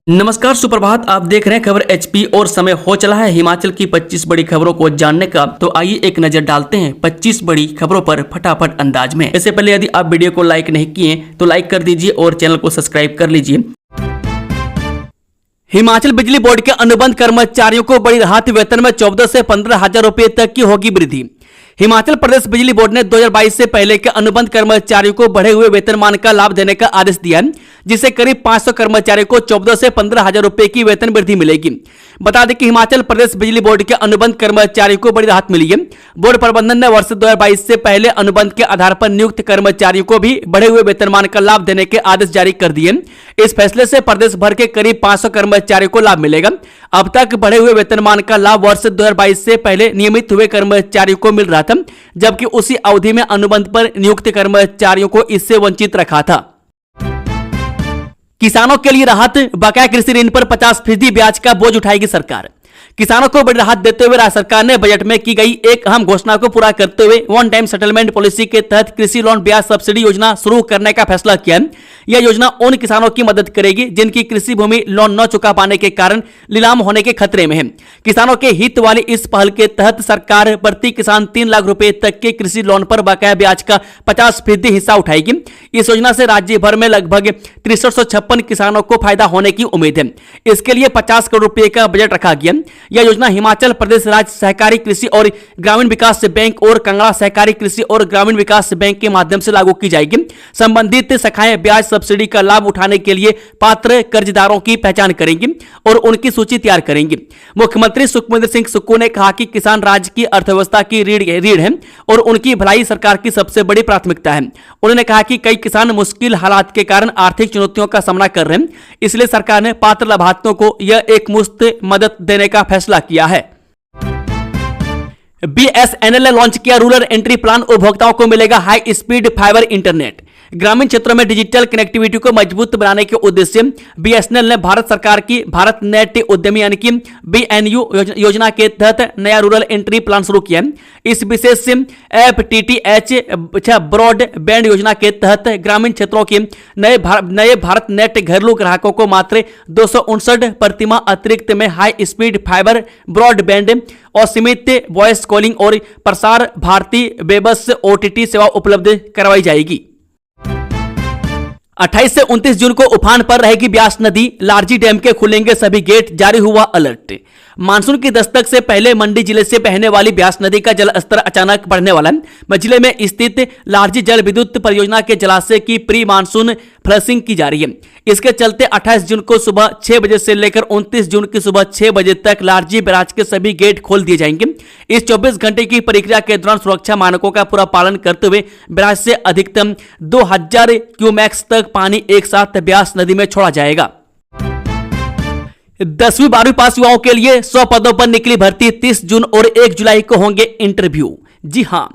नमस्कार, सुप्रभात। आप देख रहे हैं खबर एचपी और समय हो चला है हिमाचल की 25 बड़ी खबरों को जानने का। तो आइए एक नजर डालते हैं 25 बड़ी खबरों पर फटाफट अंदाज में। इससे पहले यदि आप वीडियो को लाइक नहीं किए तो लाइक कर दीजिए और चैनल को सब्सक्राइब कर लीजिए। हिमाचल बिजली बोर्ड के अनुबंध कर्मचारियों को बड़ी राहत, वेतन में 14 से 15 हजार रुपए तक की होगी वृद्धि। हिमाचल प्रदेश बिजली बोर्ड ने 2022 से पहले के अनुबंध कर्मचारियों को बढ़े हुए वेतनमान का लाभ देने का आदेश दिया है, जिससे करीब 500 कर्मचारियों को 14 से 15 हजार रुपए की वेतन वृद्धि मिलेगी। बता दें कि हिमाचल प्रदेश बिजली बोर्ड के अनुबंध कर्मचारियों को बड़ी राहत मिली है। बोर्ड प्रबंधन ने वर्ष 2022 से पहले अनुबंध के आधार पर नियुक्त कर्मचारियों को भी बढ़े हुए वेतनमान का लाभ देने के आदेश जारी कर दिए। इस फैसले से प्रदेश भर के करीब 500 कर्मचारियों को लाभ मिलेगा। अब तक बढ़े हुए वेतनमान का लाभ वर्ष 2022 से पहले नियमित हुए कर्मचारियों को मिल रहा था, जबकि उसी अवधि में अनुबंध पर नियुक्त कर्मचारियों को इससे वंचित रखा था। किसानों के लिए राहत, बकाया कृषि ऋण पर 50% ब्याज का बोझ उठाएगी सरकार। किसानों को बड़ी राहत देते हुए राज्य सरकार ने बजट में की गई एक अहम घोषणा को पूरा करते हुए वन टाइम सेटलमेंट पॉलिसी के तहत कृषि लोन ब्याज सब्सिडी योजना शुरू करने का फैसला किया है। यह योजना उन किसानों की मदद करेगी जिनकी कृषि भूमि लोन न चुका पाने के कारण नीलाम होने के खतरे में है। किसानों के हित वाली इस पहल के तहत सरकार प्रति किसान 3 लाख रुपए तक के कृषि लोन पर बकाया ब्याज का 50% हिस्सा उठाएगी। इस योजना से राज्य भर में लगभग 6356 किसानों को फायदा होने की उम्मीद है। इसके लिए 50 करोड़ रुपए का बजट रखा गया। यह योजना हिमाचल प्रदेश राज्य सहकारी कृषि और ग्रामीण विकास बैंक और कांगड़ा सहकारी कृषि और ग्रामीण विकास बैंक के माध्यम से लागू की जाएगी। संबंधित शाखाएं ब्याज सब्सिडी का लाभ उठाने के लिए पात्र कर्जदारों की पहचान करेंगी और उनकी सूची तैयार करेंगी। मुख्यमंत्री सुखविंदर सिंह सुक्खू ने कहा कि किसान राज्य की अर्थव्यवस्था की रीढ़ है और उनकी भलाई सरकार की सबसे बड़ी प्राथमिकता है। उन्होंने कहा कि कई किसान मुश्किल हालात के कारण आर्थिक चुनौतियों का सामना कर रहे हैं, इसलिए सरकार ने पात्र लाभार्थियों को यह एक मुफ्त मदद देने का फैसला किया है। बीएसएनएल ने लॉन्च किया रूरल एंट्री प्लान, उपभोक्ताओं को मिलेगा हाई स्पीड फाइबर इंटरनेट। ग्रामीण क्षेत्रों में डिजिटल कनेक्टिविटी को मजबूत बनाने के उद्देश्य बीएसएनएल ने भारत सरकार की भारत नेट उद्यमी यानी कि बीएनयू योजना के तहत नया रूरल एंट्री प्लान शुरू किया है। इस विशेष एफटीटीएच ब्रॉडबैंड योजना के तहत ग्रामीण क्षेत्रों के नए भारत नेट घरेलू ग्राहकों को मात्र 259 प्रतिमाह अतिरिक्त में हाई स्पीड फाइबर ब्रॉडबैंड और सीमित वॉइस कॉलिंग और प्रसार भारती बेबस ओटीटी सेवा उपलब्ध करवाई जाएगी। 28 से 29 जून को उफान पर रहेगी ब्यास नदी, लारजी डैम के खुलेंगे सभी गेट, जारी हुआ अलर्ट। मानसून की दस्तक से पहले मंडी जिले से बहने वाली ब्यास नदी का जल स्तर अचानक बढ़ने वाला है। जिले में स्थित लारजी जल विद्युत परियोजना के जलाशय की प्री मानसून फ्लशिंग की जा रही है। इसके चलते 28 जून को सुबह 6 बजे से लेकर 29 जून की सुबह 6 बजे तक लारजी बैराज के सभी गेट खोल दिए जाएंगे। इस 24 घंटे की प्रक्रिया के दौरान सुरक्षा मानकों का पूरा पालन करते हुए बैराज से अधिकतम 2000 क्यूमेक्स तक पानी एक साथ ब्यास नदी में छोड़ा जाएगा। 10वीं 12वीं पास युवाओं के लिए 100 पदों पर निकली भर्ती, 30 जून और 1 जुलाई को होंगे इंटरव्यू। जी हां,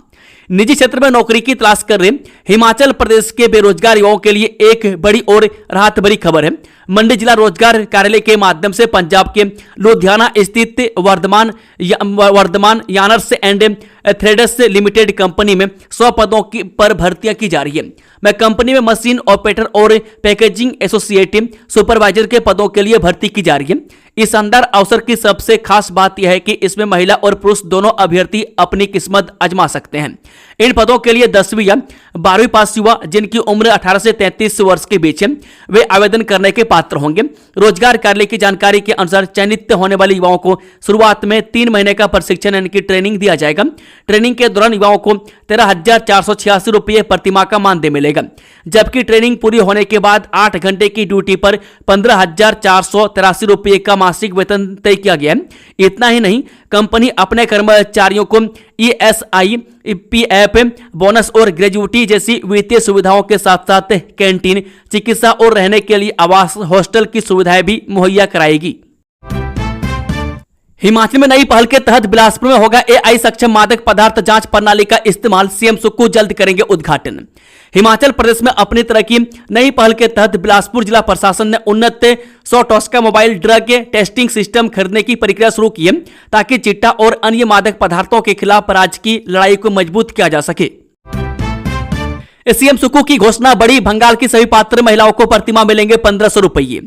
निजी क्षेत्र में नौकरी की तलाश कर रहे हिमाचल प्रदेश के बेरोजगार युवाओं के लिए एक बड़ी और राहत भरी खबर है। मंडी जिला रोजगार कार्यालय के माध्यम से पंजाब के लुधियाना स्थित वर्धमान यानर्स एंड थ्रेडर्स लिमिटेड कंपनी में 100 पदों पर भर्तियां की जा रही है। मैं कंपनी में मशीन ऑपरेटर और पैकेजिंग एसोसिएट सुपरवाइजर के पदों के लिए भर्ती की जा रही है। इस शानदार अवसर की सबसे खास बात यह है कि इसमें महिला और पुरुष दोनों अभ्यर्थी अपनी किस्मत आजमा सकते हैं। इन पदों के लिए 10वीं या 12वीं पास युवा जिनकी उम्र 18 से 33 वर्ष के बीच है, वे आवेदन करने के पात्र होंगे। रोजगार कार्यालय की जानकारी के अनुसार चयनित होने वाले युवाओं को शुरुआत में 3 महीने का प्रशिक्षण यानी कि ट्रेनिंग दिया जाएगा। ट्रेनिंग के दौरान युवाओं को 13,486 रुपये प्रतिमाह का मानदेय मिलेगा, जबकि ट्रेनिंग पूरी होने के बाद 8 घंटे की ड्यूटी पर 15,483 रुपये का मासिक वेतन तय किया गया है। इतना ही नहीं, कंपनी अपने कर्मचारियों को ESI, PF, बोनस और ग्रेजुएटी जैसी वित्तीय सुविधाओं के साथ साथ कैंटीन, चिकित्सा और रहने के लिए आवास, हॉस्टल की सुविधाएं भी मुहैया कराएगी। हिमाचल में नई पहल के तहत बिलासपुर में होगा AI सक्षम मादक पदार्थ जांच प्रणाली का इस्तेमाल, सीएम सुक्खू जल्द करेंगे उद्घाटन। हिमाचल प्रदेश में अपनी तरह की नई पहल के तहत बिलासपुर जिला प्रशासन ने उन्नत 100 टॉस्का मोबाइल ड्रग टेस्टिंग सिस्टम खरीदने की प्रक्रिया शुरू की है, ताकि चिट्टा और अन्य मादक पदार्थों के खिलाफ राज्य की लड़ाई को मजबूत किया जा सके। सीएम सुक्कू की घोषणा बड़ी, बंगाल की सभी पात्र महिलाओं को प्रतिमाह मिलेंगे 1500 रुपये।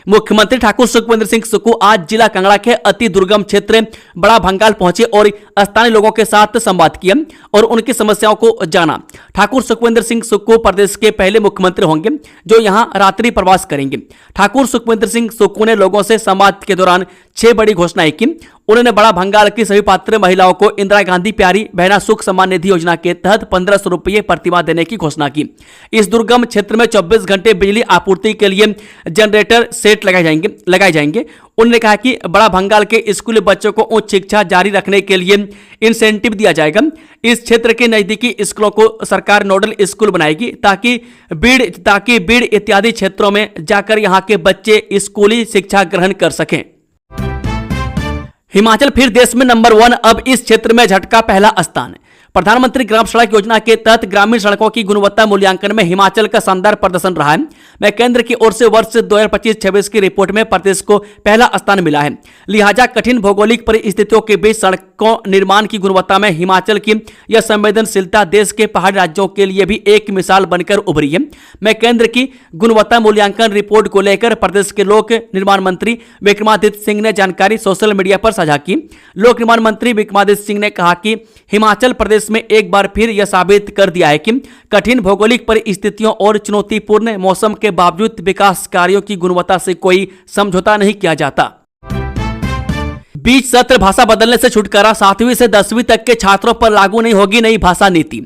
मुख्यमंत्री ठाकुर सुखविंदर सिंह सुक्कू आज जिला कांगड़ा के अति दुर्गम क्षेत्र बड़ा भंगाल पहुंचे और स्थानीय लोगों के साथ संवाद किया और उनकी समस्याओं को जाना। ठाकुर सुखविंदर सिंह सुक्कू प्रदेश के पहले मुख्यमंत्री होंगे जो यहां रात्रि प्रवास करेंगे। ठाकुर सुखविंदर सिंह सुक्कू ने लोगों से संवाद के दौरान 6 बड़ी घोषणाएं की। उन्होंने बड़ा भंगाल की सभी पात्र महिलाओं को इंदिरा गांधी प्यारी बहना सुख सम्मान निधि योजना के तहत 1500 रुपये प्रतिमाह देने की घोषणा की। इस दुर्गम क्षेत्र में 24 घंटे बिजली आपूर्ति के लिए जनरेटर सेट लगाए जाएंगे। उन्होंने कहा कि बड़ा भंगाल के स्कूली बच्चों को उच्च शिक्षा जारी रखने के लिए इंसेंटिव दिया जाएगा। इस क्षेत्र के नजदीकी स्कूलों को सरकार नोडल स्कूल बनाएगी ताकि बीड़ इत्यादि क्षेत्रों में जाकर यहां के बच्चे स्कूली शिक्षा ग्रहण कर सकें। हिमाचल फिर देश में नंबर 1, अब इस क्षेत्र में झटका पहला स्थान। प्रधानमंत्री ग्राम सड़क योजना के तहत ग्रामीण सड़कों की गुणवत्ता मूल्यांकन में हिमाचल का शानदार प्रदर्शन रहा है। मैं केंद्र की ओर से वर्ष 2025-26 की रिपोर्ट में प्रदेश को पहला स्थान मिला है। लिहाजा कठिन भौगोलिक परिस्थितियों के बीच सड़कों निर्माण की गुणवत्ता में हिमाचल की यह संवेदनशीलता देश के पहाड़ी राज्यों के लिए भी एक मिसाल बनकर उभरी है। मैं केंद्र की गुणवत्ता मूल्यांकन रिपोर्ट को लेकर प्रदेश के लोक निर्माण मंत्री विक्रमादित्य सिंह ने जानकारी सोशल मीडिया पर साझा की। लोक निर्माण मंत्री विक्रमादित्य सिंह ने कहा कि हिमाचल प्रदेश में एक बार फिर यह साबित कर दिया है कि कठिन भौगोलिक परिस्थितियों और चुनौतीपूर्ण मौसम के बावजूद विकास कार्यों की गुणवत्ता से कोई समझौता नहीं किया जाता। बीच सत्र भाषा बदलने से छुटकारा, 7वीं से 10वीं तक के छात्रों पर लागू नहीं होगी नई भाषा नीति।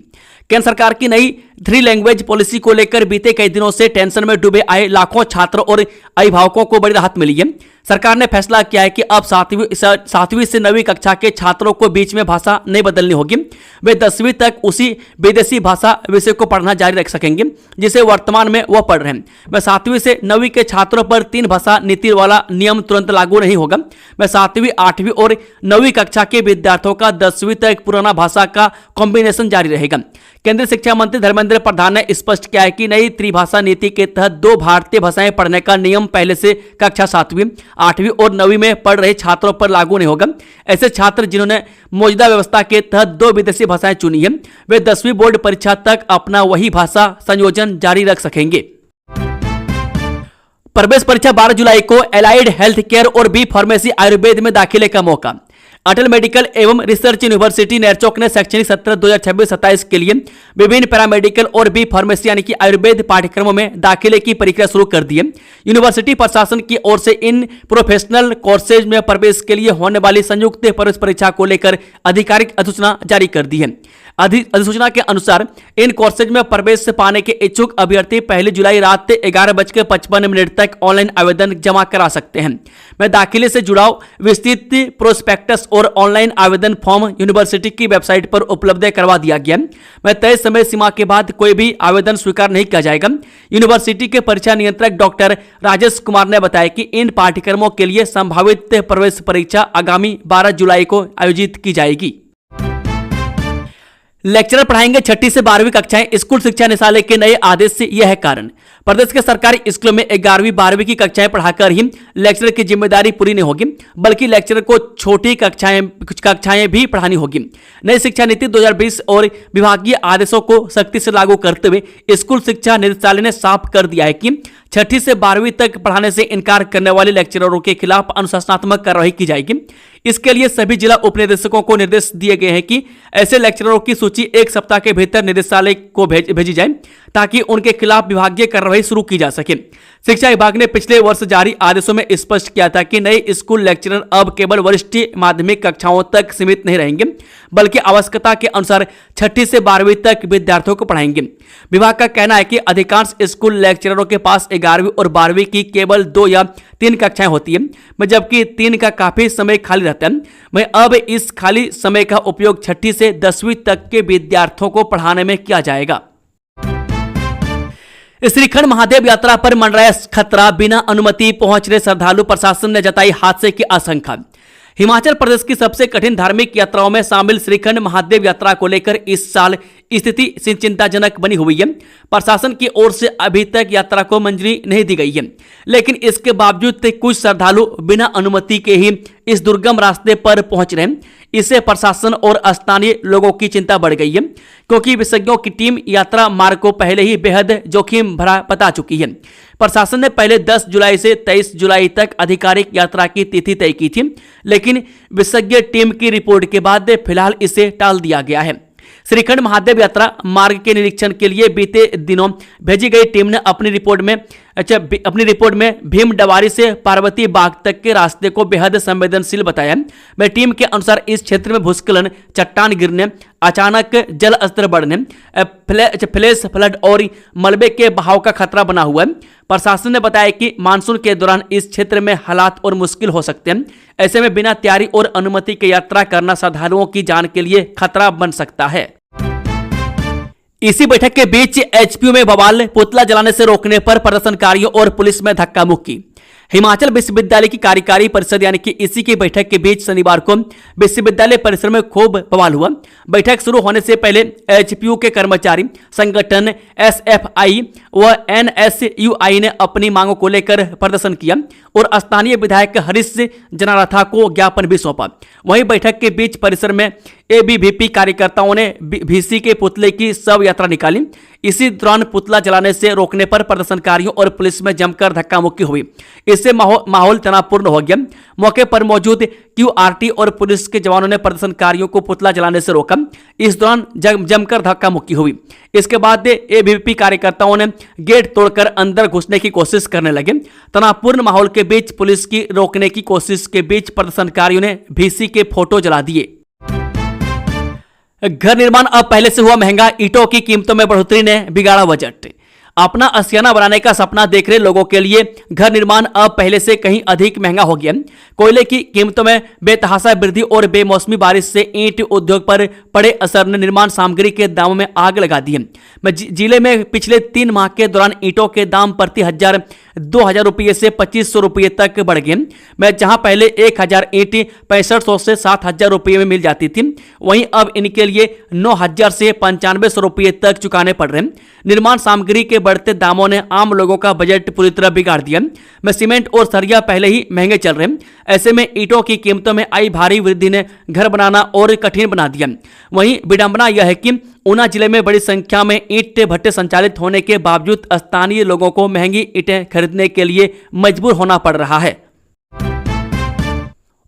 केंद्र सरकार की नई 3 लैंग्वेज पॉलिसी को लेकर बीते कई दिनों से टेंशन में डूबे आए लाखों छात्रों और अभिभावकों को बड़ी राहत मिली है। सरकार ने फैसला किया है कि अब 7वीं से 9वीं कक्षा के छात्रों को बीच में भाषा नहीं बदलनी होगी। वे 10वीं तक उसी विदेशी भाषा विषय को पढ़ना जारी रख सकेंगे जिसे वर्तमान में वह पढ़ रहे हैं। वह 7वीं से 9वीं के छात्रों पर 3 भाषा नीति वाला नियम तुरंत लागू नहीं होगा। वह 7वीं, 8वीं और 9वीं कक्षा के विद्यार्थियों का 10वीं तक पुराना भाषा का कॉम्बिनेशन जारी रहेगा। केंद्रीय शिक्षा मंत्री धर्मेंद्र प्रधान ने स्पष्ट किया है कि नई त्रिभाषा नीति के तहत 2 भारतीय भाषाएं पढ़ने का नियम पहले से कक्षा 7वीं, 8वीं और 9वीं में पढ़ रहे छात्रों पर लागू नहीं होगा। ऐसे छात्र जिन्होंने मौजूदा व्यवस्था के तहत 2 विदेशी भाषाएं चुनी है वे 10वीं बोर्ड परीक्षा तक अपना वही भाषा संयोजन जारी रख सकेंगे। प्रवेश परीक्षा 12 जुलाई को एलाइड हेल्थ केयर और बी फार्मेसी आयुर्वेद में दाखिले का मौका। अटल मेडिकल एवं रिसर्च यूनिवर्सिटी नेरचौक ने शैक्षणिक सत्र 2026-27 के लिए विभिन्न पैरामेडिकल और बी फार्मेसी यानी कि आयुर्वेद पाठ्यक्रमों में दाखिले की प्रक्रिया शुरू कर दी है। यूनिवर्सिटी प्रशासन की ओर से इन प्रोफेशनल कोर्सेज में प्रवेश के लिए होने वाली संयुक्त प्रवेश परीक्षा को लेकर आधिकारिक अधिसूचना जारी कर दी है। अधिसूचना के अनुसार इन कोर्सेज में प्रवेश पाने के इच्छुक अभ्यर्थी 1 जुलाई रात 11:55 तक ऑनलाइन आवेदन जमा करा सकते हैं। में दाखिले से जुड़ाव विस्तृत प्रोस्पेक्टस और ऑनलाइन आवेदन फॉर्म यूनिवर्सिटी की वेबसाइट पर उपलब्ध करवा दिया गया। में तय समय सीमा के बाद कोई भी आवेदन स्वीकार नहीं किया जाएगा। यूनिवर्सिटी के परीक्षा नियंत्रक डॉक्टर राजेश कुमार ने बताया कि इन पाठ्यक्रमों के लिए संभावित प्रवेश परीक्षा आगामी 12 जुलाई को आयोजित की जाएगी। लेक्चरर पढ़ाएंगे 6ठी से 12वीं कक्षाएं, स्कूल शिक्षा निदेशालय के नए आदेश से यह है कारण। प्रदेश के सरकारी स्कूलों में 11वीं 12वीं की कक्षाएं पढ़ाकर ही लेक्चरर की जिम्मेदारी पूरी नहीं होगी बल्कि लेक्चरर को छोटी कक्षाएं भी पढ़ानी होगी। नई शिक्षा नीति 2020 और विभागीय आदेशों को सख्ती से लागू करते हुए स्कूल शिक्षा निदेशालय ने साफ कर दिया है कि 6ठी से 12वीं तक पढ़ाने से इनकार करने वाले लेक्चररों के खिलाफ अनुशासनात्मक कार्रवाई की जाएगी। इसके लिए सभी जिला उपनिदेशकों को निर्देश दिए गए हैं कि ऐसे लेक्चररों की सूची 1 सप्ताह के भीतर निदेशालय को भेजी जाए ताकि उनके खिलाफ विभागीय कार्रवाई शुरू की जा सके। शिक्षा विभाग ने पिछले वर्ष जारी आदेशों में स्पष्ट किया था कि नए स्कूल लेक्चरर अब केवल वरिष्ठ माध्यमिक कक्षाओं तक सीमित नहीं रहेंगे बल्कि आवश्यकता के अनुसार 6ठी से 12वीं तक विद्यार्थियों को पढ़ाएंगे। विभाग का कहना है कि अधिकांश स्कूल लेक्चररों के पास 11वीं और 12वीं की केवल 2 या 3 कक्षाएं होती है जबकि 3 का काफी समय खाली रहता है। वहीं अब इस खाली समय का उपयोग 6ठी से 10वीं तक के विद्यार्थियों को पढ़ाने में किया जाएगा। श्रीखंड महादेव यात्रा पर मंडराया खतरा, बिना अनुमति पहुंच रहे श्रद्धालु, प्रशासन ने जताई हादसे की आशंका। हिमाचल प्रदेश की सबसे कठिन धार्मिक यात्राओं में शामिल श्रीखंड महादेव यात्रा को लेकर इस साल स्थिति चिंताजनक बनी हुई है। प्रशासन की ओर से अभी तक यात्रा को मंजूरी नहीं दी गई है, लेकिन इसके बावजूद कुछ श्रद्धालु बिना अनुमति के ही इस दुर्गम रास्ते पर पहुंच रहे हैं। इससे प्रशासन और स्थानीय लोगों की चिंता बढ़ गई है, क्योंकि विशेषज्ञों की टीम यात्रा मार्ग को पहले ही बेहद जोखिम भरा बता चुकी है। प्रशासन ने पहले 10 जुलाई से 23 जुलाई तक आधिकारिक यात्रा की तिथि तय की थी, लेकिन विशेषज्ञ टीम की रिपोर्ट के बाद फिलहाल इसे टाल दिया गया है। श्रीखंड महादेव यात्रा मार्ग के निरीक्षण के लिए बीते दिनों भेजी गई टीम ने अपनी रिपोर्ट में भीम डवारी से पार्वती बाग तक के रास्ते को बेहद संवेदनशील बताया। वह टीम के अनुसार इस क्षेत्र में भूस्खलन, चट्टान गिरने, अचानक जल स्तर बढ़ने, फ्लैश फ्लड और मलबे के बहाव का खतरा बना हुआ है। प्रशासन ने बताया कि मानसून के दौरान इस क्षेत्र में हालात और मुश्किल हो सकते हैं। ऐसे में बिना तैयारी और अनुमति के यात्रा करना श्रद्धालुओं की जान के लिए खतरा बन सकता है। इसी बैठक के बीच एचपीयू में बवाल, पुतला जलाने से रोकने पर प्रदर्शनकारियों और पुलिस में धक्का मुक्की। हिमाचल विश्वविद्यालय की कार्यकारी परिषद यानी कि इसी की बैठक के बीच शनिवार को विश्वविद्यालय परिसर में खूब बवाल हुआ। बैठक शुरू होने से पहले एचपीयू के कर्मचारी संगठन एसएफआई व एनएसयूआई ने अपनी मांगों को लेकर प्रदर्शन किया और स्थानीय विधायक हरीश जनारथा को ज्ञापन भी सौंपा। वहीं बैठक के बीच परिसर में एबीवीपी कार्यकर्ताओं ने वीसी के पुतले की शव यात्रा निकाली। इसी दौरान पुतला जलाने से रोकने पर प्रदर्शनकारियों और पुलिस में जमकर धक्का मुक्की हुई। इससे माहौल तनावपूर्ण हो गया। मौके पर मौजूद क्यूआरटी और पुलिस के जवानों ने प्रदर्शनकारियों को पुतला जलाने से रोका। इस दौरान जमकर धक्का मुक्की हुई। इसके बाद एबीवीपी कार्यकर्ताओं ने गेट तोड़कर अंदर घुसने की कोशिश करने लगे। तनावपूर्ण माहौल के बीच पुलिस की रोकने की कोशिश के बीच प्रदर्शनकारियों ने वीसी के फोटो जला दिए। घर निर्माण अब पहले से हुआ महंगा, ईंटों की कीमतों में बढ़ोतरी ने बिगाड़ा बजट। अपना आशियाना बनाने का सपना देख रहे लोगों के लिए घर निर्माण अब पहले से कहीं अधिक महंगा हो गया। कोयले की कीमतों में बेतहाशा वृद्धि और बेमौसमी बारिश से ईंट उद्योग पर पड़े असर ने निर्माण सामग्री के दामों में आग लगा दी है। जिले में पिछले 3 माह के दौरान ईंटों के दाम प्रति 2,000 रुपये से 2,500 रुपये तक बढ़ गए। मैं जहां पहले 1,000 ईंट 6500 से 7,000 रुपये में मिल जाती थी, वहीं अब इनके लिए 9,000 से 9,500 रुपये तक चुकाने पड़ रहे हैं। निर्माण सामग्री के बढ़ते दामों ने आम लोगों का बजट पूरी तरह बिगाड़ दिया। में सीमेंट और सरिया पहले ही महंगे चल रहे हैं। ऐसे में ईंटों की कीमतों में आई भारी वृद्धि ने घर बनाना और कठिन बना दिया। वहीं विडंबना यह है कि ऊना जिले में बड़ी संख्या में ईंट भट्टे संचालित होने के बावजूद स्थानीय लोगों को महंगी ईंटें खरीदने के लिए मजबूर होना पड़ रहा है।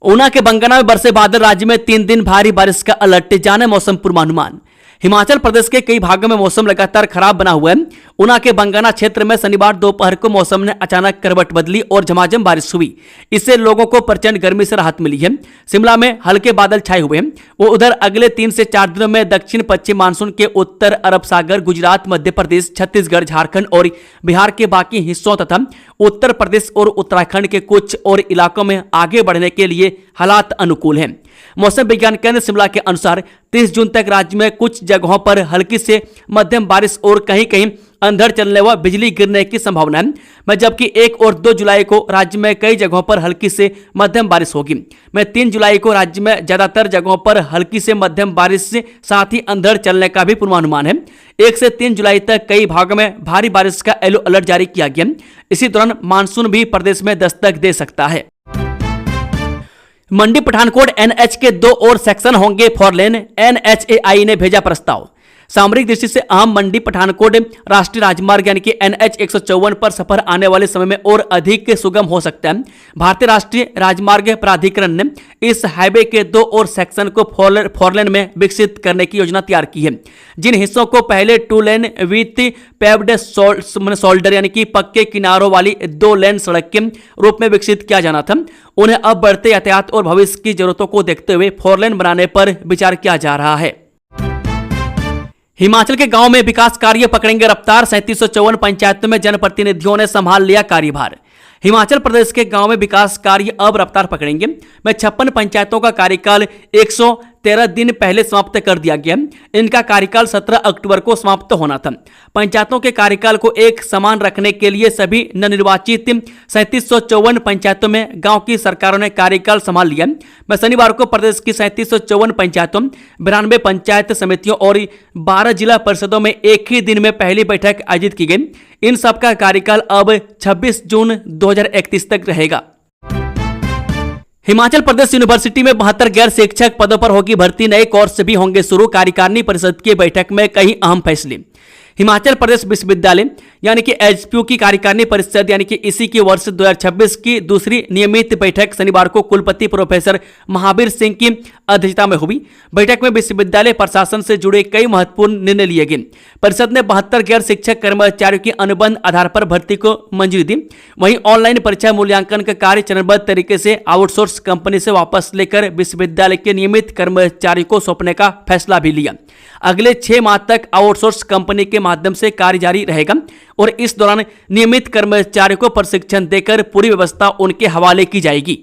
ऊना के बंगाना में बरसे बादल, राज्य में 3 दिन भारी बारिश का अलर्ट, जाने मौसम पूर्वानुमान। हिमाचल प्रदेश के कई भागों में मौसम लगातार खराब बना हुआ है। ऊना के बंगाना क्षेत्र में शनिवार दोपहर को मौसम ने अचानक करवट बदली और झमाझम बारिश हुई। इससे लोगों को प्रचंड गर्मी से राहत मिली है। शिमला में हल्के बादल छाए हुए हैं। वो उधर अगले 3 से 4 दिनों में दक्षिण पश्चिम मानसून के उत्तर अरब सागर, गुजरात, मध्य प्रदेश, छत्तीसगढ़, झारखंड और बिहार के बाकी हिस्सों तथा उत्तर प्रदेश और उत्तराखंड के कुछ और इलाकों में आगे बढ़ने के लिए हालात अनुकूल हैं। मौसम विज्ञान केंद्र शिमला के अनुसार 30 जून तक राज्य में कुछ जगहों पर हल्की से मध्यम बारिश और कहीं कहीं अंधड़ चलने व बिजली गिरने की संभावना है। जबकि 1 और 2 जुलाई को राज्य में कई जगहों पर हल्की से मध्यम बारिश होगी। 3 जुलाई को राज्य में ज्यादातर जगहों पर हल्की से मध्यम बारिश से साथ ही अंधड़ चलने का भी पूर्वानुमान है। 1 से 3 जुलाई तक कई भागों में भारी बारिश का येलो अलर्ट जारी किया गया। इसी दौरान मानसून भी प्रदेश में दस्तक दे सकता है। मंडी पठानकोट एनएच के 2 और सेक्शन होंगे 4 लेन, एनएचएआई ने भेजा प्रस्ताव। सामरिक दृष्टि से अहम मंडी पठानकोट राष्ट्रीय राजमार्ग यानी कि एनएच 154 पर सफर आने वाले समय में और अधिक सुगम हो सकता है। भारतीय राष्ट्रीय राजमार्ग प्राधिकरण ने इस हाईवे के 2 और सेक्शन को 4 लेन में विकसित करने की योजना तैयार की है। जिन हिस्सों को पहले 2 लेन विथ पेव्ड शोल्डर यानी कि पक्के किनारों वाली 2 लेन सड़क के रूप में विकसित किया जाना था, उन्हें अब बढ़ते यातायात और भविष्य की जरूरतों को देखते हुए 4 लेन बनाने पर विचार किया जा रहा है। हिमाचल के गांव में विकास कार्य पकड़ेंगे रफ्तार, 3754 पंचायतों में जनप्रतिनिधियों ने संभाल लिया कार्यभार। हिमाचल प्रदेश के गांव में विकास कार्य अब रफ्तार पकड़ेंगे। 56 पंचायतों का कार्यकाल 13 दिन पहले समाप्त कर दिया गया। इनका कार्यकाल 17 अक्टूबर को समाप्त होना था। पंचायतों के कार्यकाल को एक समान रखने के लिए सभी नवनिर्वाचित 3754 पंचायतों में गांव की सरकारों ने कार्यकाल संभाल लिया। मैं शनिवार को प्रदेश की 3754 पंचायतों, 92 पंचायत समितियों और 12 जिला परिषदों में एक ही दिन में पहली बैठक आयोजित की गई। इन सबका कार्यकाल अब 26 जून 2031 तक रहेगा। हिमाचल प्रदेश यूनिवर्सिटी में 72 गैर शिक्षक पदों पर होगी भर्ती, नए कोर्स भी होंगे शुरू। कार्यकारिणी परिषद की बैठक में कई अहम फैसले। हिमाचल प्रदेश विश्वविद्यालय यानी कि एचपीयू की कार्यकारिणी परिषद यानी कि इसी की वर्ष 2026 की दूसरी नियमित बैठक शनिवार को कुलपति प्रोफेसर महावीर सिंह की अध्यक्षता में हुई। बैठक में विश्वविद्यालय प्रशासन से जुड़े कई महत्वपूर्ण निर्णय लिए गए। परिषद ने 72 गैर शिक्षक कर्मचारियों की अनुबंध आधार पर भर्ती को मंजूरी दी। वहीं ऑनलाइन परीक्षा मूल्यांकन का कार्य चरणबद्ध तरीके से आउटसोर्स कंपनी से वापस लेकर विश्वविद्यालय के नियमित कर्मचारी को सौंपने का फैसला भी लिया। अगले 6 माह तक आउटसोर्स कंपनी के माध्यम से कार्य जारी रहेगा और इस दौरान नियमित कर्मचारियों को प्रशिक्षण देकर पूरी व्यवस्था उनके हवाले की जाएगी।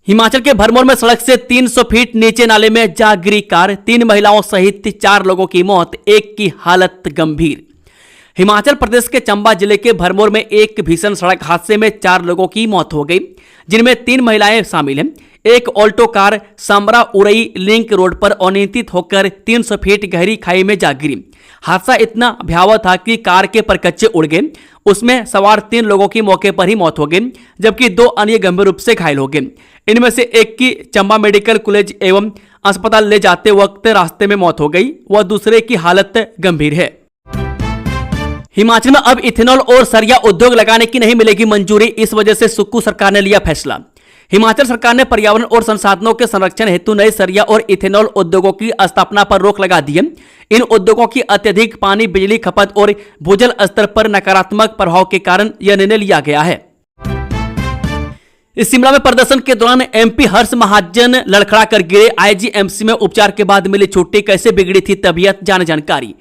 हिमाचल के भरमौर में सड़क से 300 फीट नीचे नाले में जा गिरी कार, 3 महिलाओं सहित 4 लोगों की मौत, एक की हालत गंभीर। हिमाचल प्रदेश के चंबा जिले के भरमौर में एक भीषण सड़क हादसे में 4 लोगों की मौत हो गई, जिनमें 3 महिलाएं शामिल हैं। एक Alto car Samra Orai link road पर अनियंत्रित होकर 300 फीट गहरी खाई में जा गिरी। हादसा इतना भयावह था कि कार के परकच्चे उड़ गए। उसमें सवार 3 लोगों की मौके पर ही मौत हो गई, जबकि 2 अन्य गंभीर रूप से घायल हो गए। इनमें से एक की चंबा मेडिकल कॉलेज एवं अस्पताल ले जाते वक्त रास्ते में मौत हो गई, वह दूसरे की हालत गंभीर है। हिमाचल में अब इथेनॉल और सरिया उद्योग लगाने की नहीं मिलेगी मंजूरी, इस वजह से सुक्खू सरकार ने लिया फैसला। हिमाचल सरकार ने पर्यावरण और संसाधनों के संरक्षण हेतु नए सरिया और इथेनॉल उद्योगों की स्थापना पर रोक लगा दी है। इन उद्योगों की अत्यधिक पानी, बिजली खपत और भूजल स्तर पर नकारात्मक प्रभाव के कारण यह निर्णय लिया गया है। इस शिमला में प्रदर्शन के दौरान एमपी हर्ष महाजन लड़खड़ा कर गिरे, आईजीएमसी में उपचार के बाद मिली छुट्टी, कैसे बिगड़ी थी तबीयत, जाने जानकारी।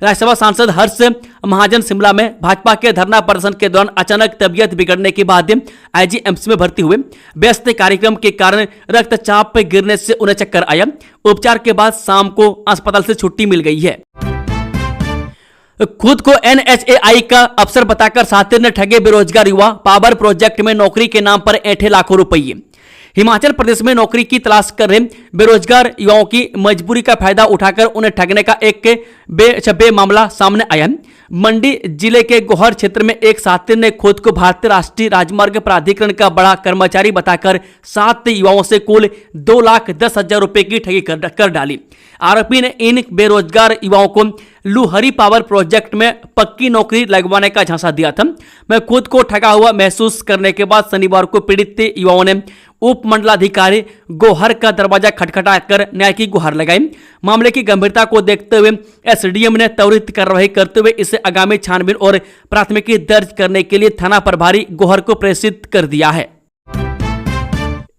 राज्यसभा सांसद हर्ष महाजन शिमला में भाजपा के धरना प्रदर्शन के दौरान अचानक तबीयत बिगड़ने के बाद आईजीएमसी में भर्ती हुए। व्यस्त कार्यक्रम के कारण रक्तचाप गिरने से उन्हें चक्कर आया। उपचार के बाद शाम को अस्पताल से छुट्टी मिल गई है। खुद को एनएचएआई का अफसर बताकर साथी ने ठगे बेरोजगार युवा, पावर प्रोजेक्ट में नौकरी के नाम पर ऐंठे लाखों रुपये। हिमाचल प्रदेश में नौकरी की तलाश कर रहे बेरोजगार युवाओं की मजबूरी का फायदा उठाकर उन्हें ठगने का एक बेछब्बे मामला सामने आया। मंडी जिले के गोहर क्षेत्र में एक साथी ने खुद को भारतीय राष्ट्रीय राजमार्ग प्राधिकरण का बड़ा कर्मचारी बताकर 7 युवाओं से कुल 2,10,000 रुपए की ठगी कर डाली। आरोपी ने इन बेरोजगार युवाओं को लुहरी पावर प्रोजेक्ट में पक्की नौकरी लगवाने का झांसा दिया था। मैं खुद को ठगा हुआ महसूस करने के बाद शनिवार को पीड़ित युवाओं ने उप मंडलाधिकारी गोहर का दरवाजा खटखटाकर न्याय की गुहार लगाई। मामले की गंभीरता को देखते हुए एसडीएम ने त्वरित कार्रवाई करते हुए इसे आगामी छानबीन और प्राथमिकी दर्ज करने के लिए थाना प्रभारी गोहर को प्रेषित कर दिया है।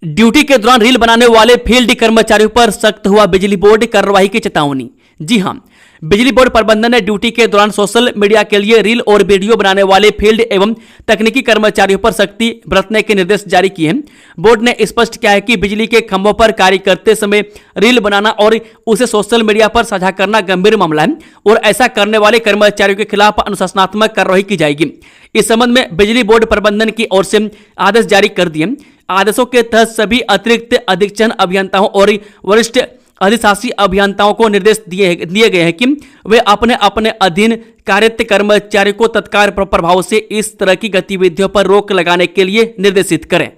ड्यूटी के दौरान रील बनाने वाले फील्ड कर्मचारियों पर सख्त हुआ बिजली बोर्ड, कार्रवाई की चेतावनी। जी हां, बिजली बोर्ड प्रबंधन ने ड्यूटी के दौरान सोशल मीडिया के लिए रील और वीडियो बनाने वाले फील्ड एवं तकनीकी कर्मचारियों पर सख्ती बरतने के निर्देश जारी किए हैं। बोर्ड ने स्पष्ट किया है कि बिजली के खंभों पर कार्य करते समय रील बनाना और उसे सोशल मीडिया पर साझा करना गंभीर मामला है और ऐसा करने वाले कर्मचारियों के खिलाफ अनुशासनात्मक कार्रवाई की जाएगी। इस संबंध में बिजली बोर्ड प्रबंधन की ओर से आदेश जारी कर दिए। आदेशों के तहत सभी अतिरिक्त अधीक्षण अभियंताओं और वरिष्ठ अधिशासी अभियंताओं को निर्देश दिए गए हैं कि वे अपने अपने अधीन कार्यरत कर्मचारियों को तत्काल प्रभाव से इस तरह की गतिविधियों पर रोक लगाने के लिए निर्देशित करें।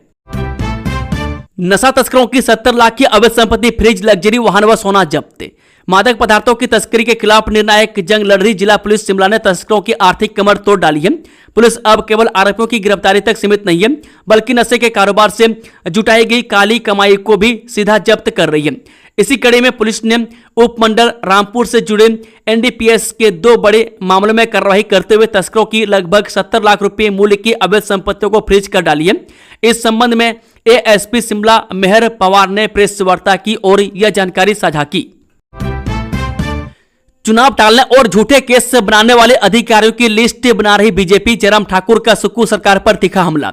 नशा तस्करों की 70 लाख की अवैध संपत्ति, फ्रिज, लग्जरी वाहन व सोना जब्त। मादक पदार्थों की तस्करी के खिलाफ निर्णायक जंग लड़ रही जिला पुलिस शिमला ने तस्करों की आर्थिक कमर तोड़ डाली है। पुलिस अब केवल आरोपियों की गिरफ्तारी तक सीमित नहीं है, बल्कि नशे के कारोबार से जुटाई गई काली कमाई को भी सीधा जब्त कर रही है। इसी कड़ी में पुलिस ने उपमंडल रामपुर से जुड़े एनडीपीएस के 2 बड़े मामलों में कार्रवाई करते हुए तस्करों की लगभग 70 लाख रुपए मूल्य की अवैध संपत्तियों को फ्रीज कर डाली है। इस संबंध में एएसपी शिमला मेहर पवार ने प्रेस वार्ता की और यह जानकारी साझा की। चुनाव टालने और झूठे केस बनाने वाले अधिकारियों की लिस्ट बना रही बीजेपी, जयराम ठाकुर का सुक्खू सरकार पर तीखा हमला।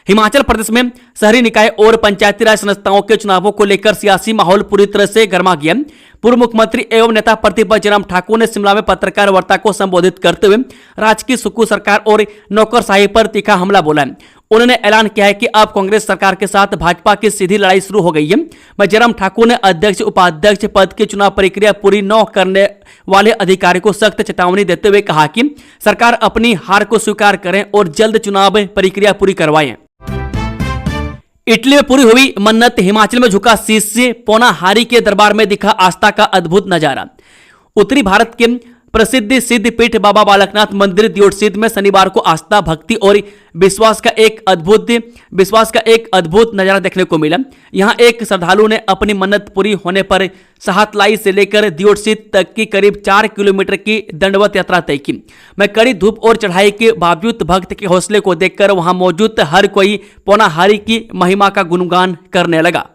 हिमाचल प्रदेश में शहरी निकाय और पंचायती राज संस्थाओं के चुनावों को लेकर सियासी माहौल पूरी तरह से गर्मा गया। पूर्व मुख्यमंत्री एवं नेता प्रतिपक्ष जयराम ठाकुर ने शिमला में पत्रकार वार्ता को संबोधित करते हुए राज्य की सुक्खू सरकार और नौकरशाही पर तीखा हमला बोला। उन्होंने ऐलान किया है कि अब कांग्रेस सरकार के साथ भाजपा की सीधी लड़ाई शुरू हो गई है। वहीं जयराम ठाकुर ने अध्यक्ष उपाध्यक्ष पद की चुनाव प्रक्रिया पूरी न करने वाले अधिकारी को सख्त चेतावनी देते हुए कहा कि सरकार अपनी हार को स्वीकार करें और जल्द चुनाव प्रक्रिया पूरी करवाएं। इटली में पूरी हुई मन्नत, हिमाचल में झुका शीश, पौनाहारी के दरबार में दिखा आस्था का अद्भुत नजारा। उत्तरी भारत के प्रसिद्ध सिद्ध पीठ बाबा बालकनाथ मंदिर दियोटसिद्ध में शनिवार को आस्था, भक्ति और विश्वास का एक अद्भुत नजारा देखने को मिला। यहां एक श्रद्धालु ने अपनी मन्नत पूरी होने पर साहतलाई से लेकर दियोटसिद्ध तक की करीब 4 किलोमीटर की दंडवत यात्रा तय की। मैं कड़ी धूप और चढ़ाई के बावजूद भक्त के हौसले को देखकर वहां मौजूद हर कोई पौनाहारी की महिमा का गुणगान करने लगा।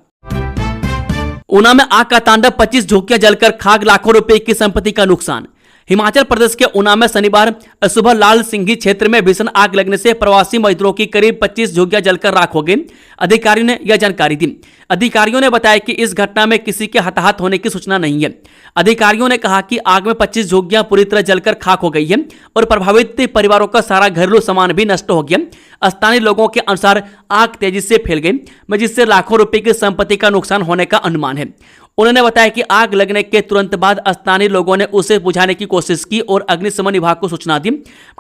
ऊना में आग का तांडव, 25 झोंकियां जलकर खाक, लाखों रुपए की संपत्ति का नुकसान। हिमाचल प्रदेश के ऊना में शनिवार सुबह लाल सिंघी क्षेत्र में भीषण आग लगने से प्रवासी मजदूरों की करीब 25 झोंकियां जलकर राख हो गई। अधिकारियों ने यह जानकारी दी। अधिकारियों ने बताया कि इस घटना में किसी के हताहत होने की सूचना नहीं है। अधिकारियों ने कहा कि आग में 25 झोंकियां पूरी तरह जलकर खाक हो गई है और प्रभावित परिवारों का सारा घरेलू सामान भी नष्ट हो गया। स्थानीय लोगों के अनुसार आग तेजी से फैल गई, जिससे लाखों रुपए की संपत्ति का नुकसान होने का अनुमान है। उन्होंने बताया कि आग लगने के तुरंत बाद स्थानीय लोगों ने उसे बुझाने की कोशिश की और अग्निशमन विभाग को सूचना दी।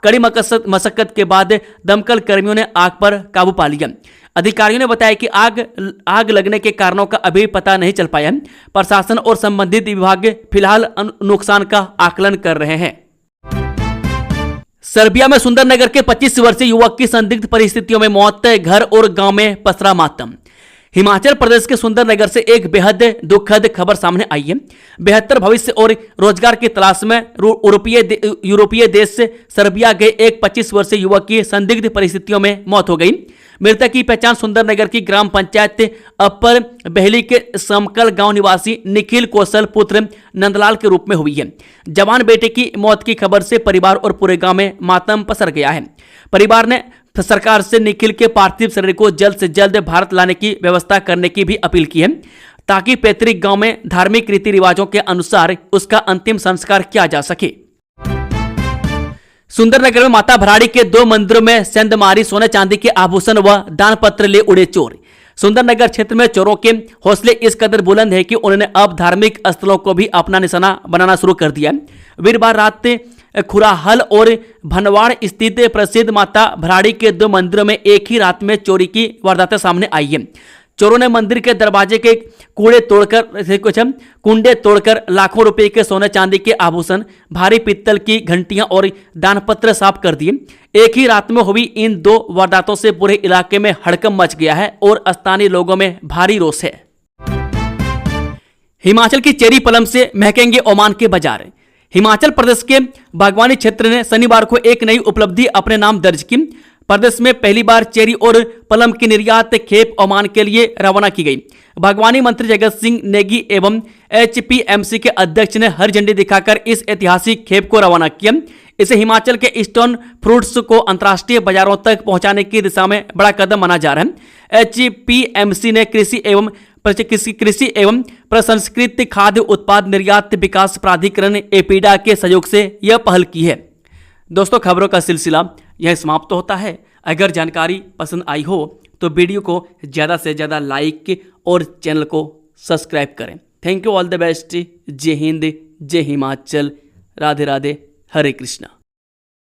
कड़ी मशक्कत के बाद दमकल कर्मियों ने आग पर काबू पा लिया। अधिकारियों ने बताया कि आग लगने के कारणों का अभी पता नहीं चल पाया। प्रशासन और संबंधित विभाग फिलहाल नुकसान का आकलन कर रहे हैं। सर्बिया में सुंदरनगर के 25 वर्षीय युवक की संदिग्ध परिस्थितियों में मौत, घर और गांव में पसरा मातम। हिमाचल प्रदेश के सुंदरनगर से एक बेहद दुखद खबर सामने आई है। बेहतर भविष्य और रोजगार की तलाश में यूरोपीय देश से सर्बिया गए एक 25 वर्षीय युवक की संदिग्ध परिस्थितियों में मौत हो गई। मृतक की पहचान सुंदरनगर की ग्राम पंचायत अपर बहेली के समकल गांव निवासी निखिल कौशल पुत्र नंदलाल के रूप में हुई है। जवान बेटे की मौत की खबर से परिवार और पूरे गांव में मातम पसर गया है। परिवार ने सरकार से निखिल के पार्थिव शरीर को जल्द से जल्द भारत लाने की व्यवस्था करने की भी अपील की है, ताकि पैतृक गांव में धार्मिक रीति रिवाजों के अनुसार उसका अंतिम संस्कार किया जा सके। सुंदरनगर में माता भराड़ी के 2 मंदिरों में सेंधमारी, सोने चांदी के आभूषण व दान पत्र ले उड़े चोर। सुंदरनगर क्षेत्र में चोरों के हौसले इस कदर बुलंद है कि उन्होंने अब धार्मिक स्थलों को भी अपना निशाना बनाना शुरू कर दिया। वीरवार रात खुराहल और भनवाड़ स्थित प्रसिद्ध माता भराड़ी के 2 मंदिरों में एक ही रात में चोरी की वारदातें सामने आई है। चोरों ने मंदिर के दरवाजे के कुंडे तोड़कर लाखों रुपए के सोने चांदी के आभूषण, भारी पित्तल की घंटियां और दानपत्र साफ कर दिए। एक ही रात में हुई इन 2 वारदातों से पूरे इलाके में हड़कंप मच गया है और स्थानीय लोगों में भारी रोष है। हिमाचल की चेरी प्लम से महकेंगे ओमान के बाजार। हिमाचल प्रदेश के बागवानी क्षेत्र ने शनिवार को एक नई उपलब्धि अपने नाम दर्ज की। प्रदेश में पहली बार चेरी और प्लम की निर्यात खेप ओमान के लिए रवाना की गई। बागवानी मंत्री जगत सिंह नेगी एवं HPMC के अध्यक्ष ने हरी झंडी दिखाकर इस ऐतिहासिक खेप को रवाना किया। इसे हिमाचल के स्टोन फ्रूट्स को अंतर्राष्ट्रीय बाजारों तक पहुंचाने की दिशा में बड़ा कदम माना जा रहा है। HPMC ने कृषि एवं प्रसंस्कृत खाद्य उत्पाद निर्यात विकास प्राधिकरण एपीडा के सहयोग से यह पहल की है। दोस्तों, खबरों का सिलसिला यह समाप्त होता है। अगर जानकारी पसंद आई हो तो वीडियो को ज़्यादा से ज़्यादा लाइक और चैनल को सब्सक्राइब करें। Thank you, all the best. जय हिंद, जय हिमाचल, राधे राधे, हरे कृष्णा।